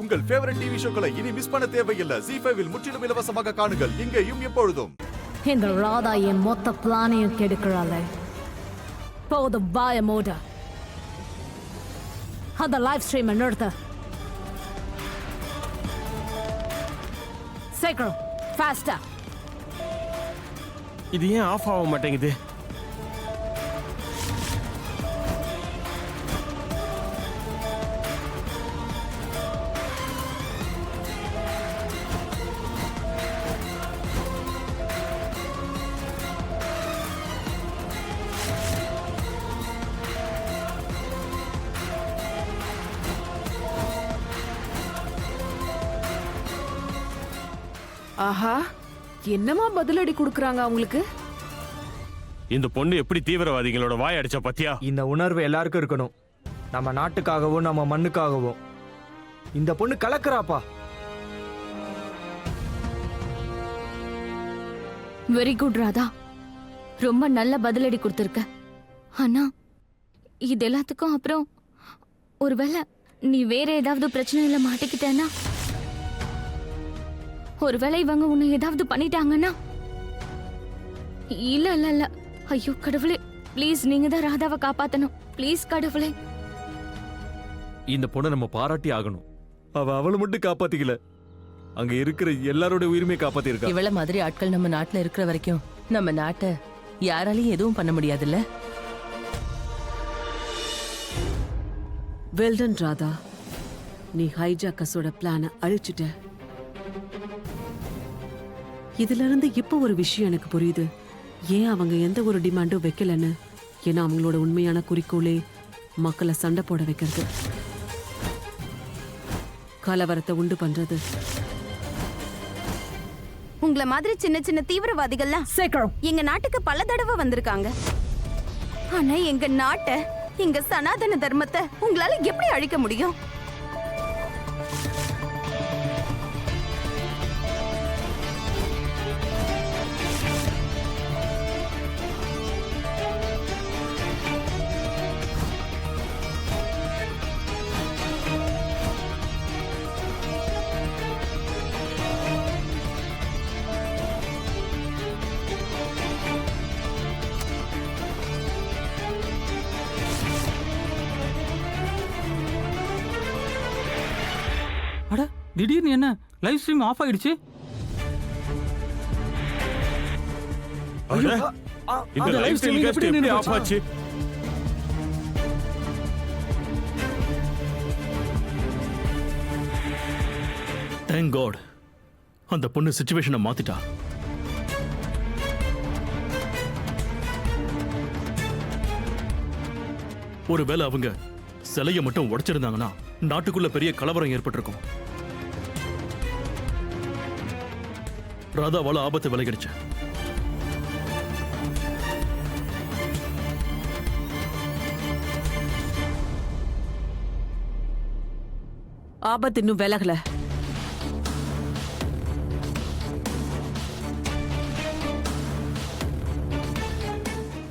உங்கள் favourite TV ஷோக்களை இனி miss பண்ண தேவையில்லை. ZEE5 இல் முற்றிலும் இலவசமாக காணுங்கள். இங்கேயும் எப்பொழுதும். இந்த ராதா என் மொத்த பிளானையும் கெடுக்கிறாளே. போதும் வாய மூட. அந்த லைவ் ஸ்ட்ரீமை நிறுத்த. சீக்கிரம், ஃபாஸ்டா. இது ஏன் ஆஃப் ஆக மாட்டேங்குது? ஆஹா, என்னமா பதிலடி கொடுக்கறாங்க அவங்களுக்கு? இந்த பொண்ணு எப்படி தீவிரவாதிகளோட வாய் அடிச்ச பத்தியா? இந்த உணர்வு எல்லாருக்கும் இருக்கணும். நம்ம நாட்டுக்காகவும் நம்ம மண்ணுக்காகவும். இந்த பொண்ணு கலக்குறாப்பா. வெரி குட் ராதா, ரொம்ப நல்ல பதிலடி கொடுத்திருக்க. ஆனா இது எல்லாத்துக்கும் அப்புறம் ஒருவேளை நீ வேற ஏதாவது பிரச்சனையில மாட்டிக்கிட்டேன்னா, ஒருவேளை இவங்க உன்னை ஏதாவது பண்ணிட்டாங்கன்னா. இல்ல இல்ல இல்ல, ஐயோ கடவுளே, ப்ளீஸ் நீங்க தான் ராதாவை காப்பாத்தணும். ப்ளீஸ் கடவுளே. இந்த பொண்ணை நம்ம பாராட்டி ஆகணும். அவளை மட்டும் காப்பாத்திக்கல, அங்க இருக்கிற எல்லாரோட உயிருமே காப்பாத்தி இருக்கா. இவள மாதிரி ஆட்கள் நம்ம நாட்டுல இருக்கிற வரைக்கும் நம்ம நாட்டை யாராலையும் எதுவும் பண்ண முடியாதுல்ல. வெல்டன் ராதா, நீ ஹைஜாக்கஸோட பிளான அழிச்சிட்ட. இதுல இருந்து இப்போ ஒரு விஷயம் எனக்கு புரியுது. ஏன் அவங்க எந்த ஒரு டிமாண்டும் வைக்கலன்னு. ஏன்னா அவங்களோட உண்மையான குறிக்கோளே மக்களை சண்டை போட வைக்கிறது, கலவரத்தை உண்டு பண்றது. உங்கள மாதிரி சின்ன சின்ன தீவிரவாதிகள்லாம் சீக்கிரம். எங்க நாட்டுக்கு பல தடவை வந்திருக்காங்க. ஆனா எங்க நாட்டை, எங்க சனாதன தர்மத்தை உங்களால எப்படி அழிக்க முடியும்? அட, திடீர்னு என்ன லைவ் ஸ்ட்ரீம் ஆஃப் ஆயிடுச்சு? இந்த லைவ் ஸ்ட்ரீமிங் எப்படி ஆஃப் ஆச்சு? தேங்க் காட், அந்த பொண்ணு சிச்சுவேஷனை மாத்திட்டா. ஒருவேளை அவங்க சிலையை மட்டும் உடைச்சிருந்தாங்கன்னா நாட்டுக்குள்ள பெரிய கலவரம் ஏற்பட்டிருக்கும். ராதாவால ஆபத்து விலகிடுச்சு. ஆபத்து இன்னும் விலகல.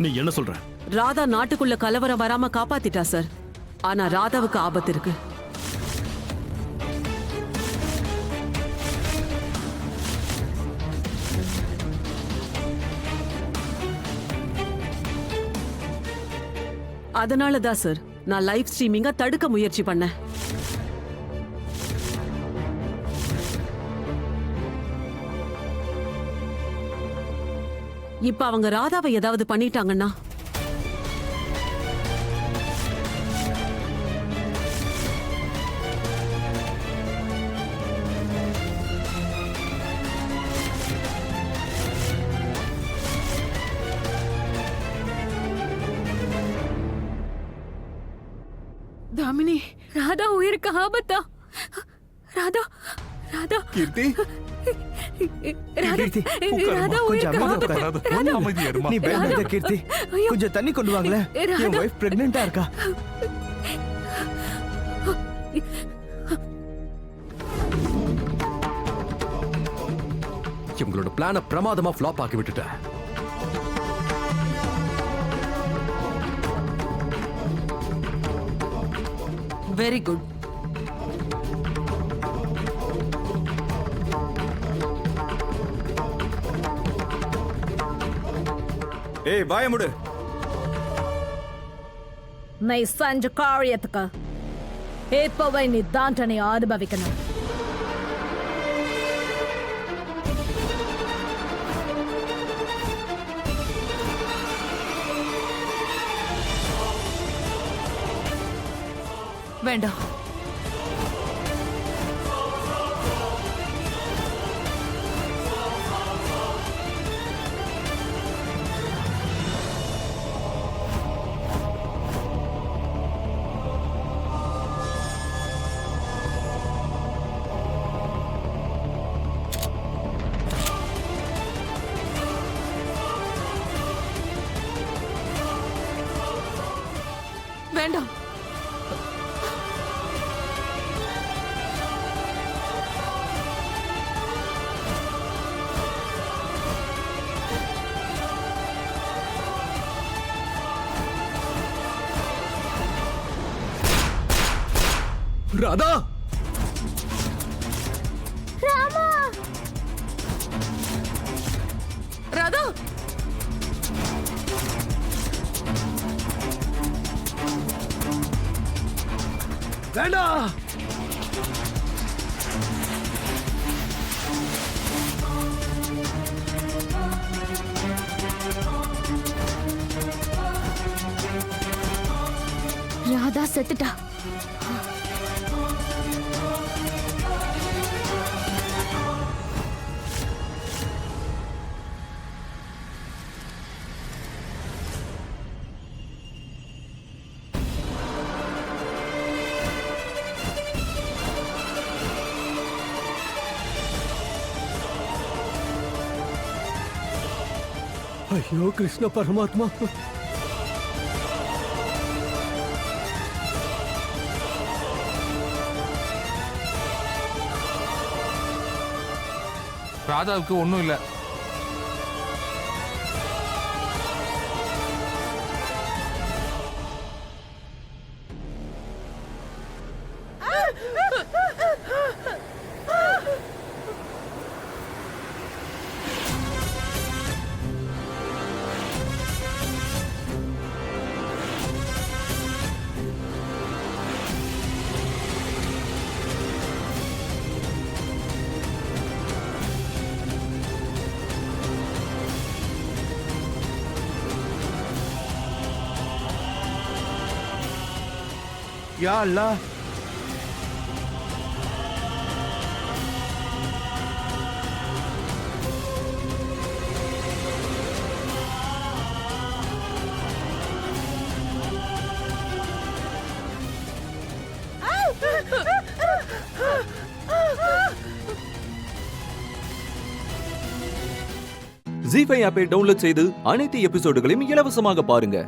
நீ என்ன சொல்ற? ராதா நாட்டுக்குள்ள கலவரம் வராம காப்பாத்திட்டா சார். ஆனா ராதாவுக்கு ஆபத்து இருக்கு. அதனாலதான் சார் நான் லைவ் ஸ்ட்ரீமிங்க தடுக்க முயற்சி பண்ணேன். இப்ப அவங்க ராதாவை ஏதாவது பண்ணிட்டாங்கன்னா தாமினி, ராதா உயிருக்கு ஆபத்தா? ராதா, ராதா, கீர்த்தி, கீர்த்தி, ராதா கொஞ்சம் அமைதியா இருமா. நீ பயப்படாத கீர்த்தி. கொஞ்சம் தண்ணி கொண்டு வாங்களே. என் வைஃப் பிரெக்னெண்டா இருக்கா. இவங்களோட பிளான பிரமாதமா ஃப்ளாப் ஆக்கி விட்டுட்டேன். Very good. ஏய் வாய முடு. நீ செஞ்ச காரியத்துக்கு இப்பவே நீ தண்டனை அனுபவிக்கணும். வேண்டாம். வேண்டாம். ராதா, ராதா, வேண்டாம். ராதா செத்துட்டா. ஐயோ கிருஷ்ண பரமாத்மா. ராதாவுக்கு ஒன்றும் இல்லை. யா அல்லாஹ். ஜீ5 ஆப்பை டவுன்லோட் செய்து அனைத்து எபிசோடுகளையும் இலவசமாக பாருங்க.